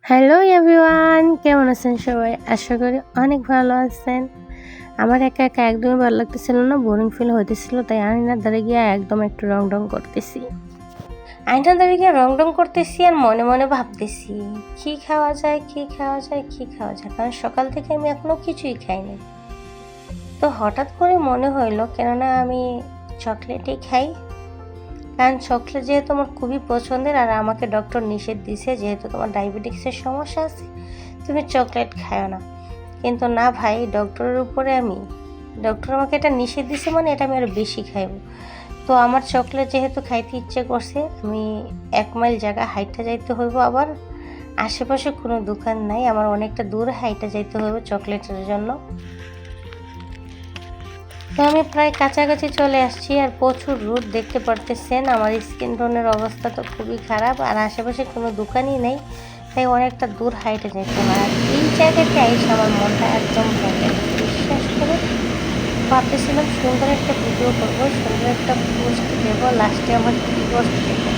Hello everyone, কেমন আছেন সবাই? আশা করি অনেক ভালো আছেন। আমার একা একা একদমই ভালো লাগতেছিল না, বোরিং ফিল হইতেছিল, তাই আয়নার ধারে গিয়ে একদম একটু রং করতেছি। আয়নার ধারে গিয়ে রং করতেছি আর মনে মনে ভাবতেছি কি খাওয়া যায়, কি খাওয়া যায়, কি খাওয়া যায়, কারণ সকাল থেকে আমি এখনো কিছুই খাইনি। তো হঠাৎ করে মনে হইলো কেননা আমি চকলেটই খাই, কারণ চকলেট যেহেতু আমার খুবই পছন্দের আর আমাকে ডক্টর নিষেধ দিছে যেহেতু তোমার ডায়াবেটিক্সের সমস্যা আছে তুমি চকলেট খাও না। কিন্তু না ভাই, ডক্টর আমাকে এটা নিষেধ দিছে মানে এটা আমি আরও বেশি খাইব। তো আমার চকলেট যেহেতু খাইতে ইচ্ছে করছে, আমি 1 মাইল জায়গা হাইটটা যাইতে হইব, আবার আশেপাশে কোনো দোকান নাই, আমার অনেকটা দূর হাইটটা যাইতে হইব চকলেটের জন্য। তো আমি প্রায় কাছাকাছি চলে আসছি আর প্রচুর রোদ, দেখতে পারতেছেন আমার স্কিন টোনের অবস্থা তো খুবই খারাপ আর আশেপাশে কোনো দোকানই নেই, তাই অনেকটা দূর হাইটে যেতে হয়। আর এই জায়গাতে আইসে আমার মনটা একদম ভেঙে গেছে, বিশ্বাস করে ভাবতেছিলাম সুন্দর একটা ভিডিও করবো, সুন্দর একটা পোস্ট দেবো, লাস্টে আমার কি পোস্ট দেবো।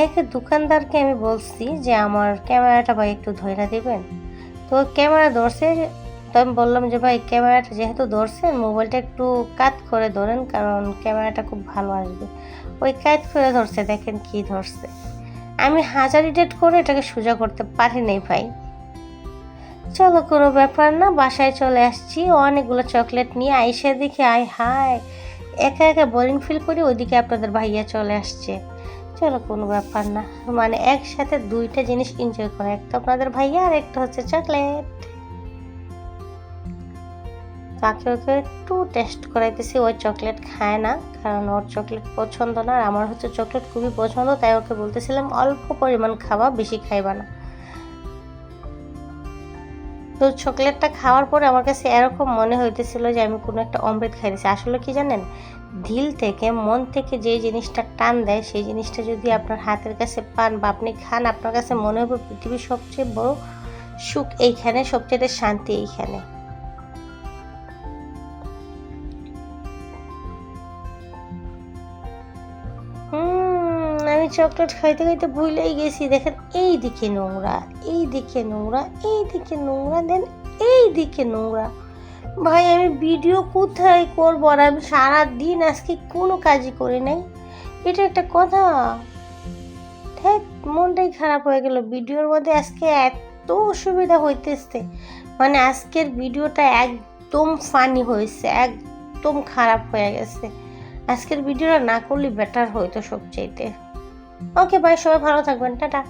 এক দোকানদারকে আমি বলছি যে আমার ক্যামেরাটা ভাই একটু ধইরা দেবেন, তো ক্যামেরা ধরছে। তো আমি বললাম যে ভাই ক্যামেরাটা যেহেতু ধরছেন মোবাইলটা একটু কাত করে ধরেন, কারণ ক্যামেরাটা খুব ভালো আসবে। ওই কাত করে ধরছে, দেখেন কি ধরছে। আমি হাজার এডিট করে এটাকে সোজা করতে পারি নাই ভাই। চলো কোনো ব্যাপার না, বাসায় চলে আসছি অনেকগুলো চকলেট নিয়ে, আইসা দেখি আয় হায় একা একা বোরিং ফিল করি, ওইদিকে আপনাদের ভাইয়া চলে আসছে। চলো কোনো ব্যাপার না, মানে একসাথে দুইটা জিনিস এনজয় করে, একটা আপনাদের ভাইয়া আর একটা হচ্ছে চকলেট। তাকে ওকে একটু টেস্ট করাইতেছি, ওই চকলেট খায় না কারণ ওর চকলেট পছন্দ না, আর আমার হচ্ছে চকলেট খুবই পছন্দ, তাই ওকে বলতেছিলাম অল্প পরিমাণ খাওয়া, বেশি খাইবা না। তো চকলেটটা খাওয়ার পরে আমার কাছে এরকম মনে হইতেছিল যে আমি কোনো একটা অমৃত খাইতেছি। আসলে কি জানেন, দিল থেকে মন থেকে যে জিনিসটা টান দেয় সেই জিনিসটা যদি আপনার হাতের কাছে পান বা আপনি খান, আপনার কাছে মনে হবে পৃথিবীর সবচেয়ে বড় সুখ এইখানে, সবচেয়ে শান্তি এইখানে। আমি চকলেট খাইতে খাইতে ভুলেই গেছি, দেখেন এই দিকে নোংরা, এই দিকে নোংরা, এই দিকে নোংরা, দেন এই দিকে নোংরা। ভাই আমি ভিডিও কোথায় করবো, আর আমি সারাদিন আজকে কোনো কাজই করি নাই, এটা একটা কথা? ধ্যাৎ, মনটাই খারাপ হয়ে গেল। ভিডিওর মধ্যে আজকে এত অসুবিধা হইতেছে, মানে আজকের ভিডিওটা একদম ফানি হয়েছে, একদম খারাপ হয়ে গেছে। আজকের ভিডিওটা না করলে বেটার হইতো সবচাইতে। ওকে ভাই, সবাই ভালো থাকবেন, টাটা।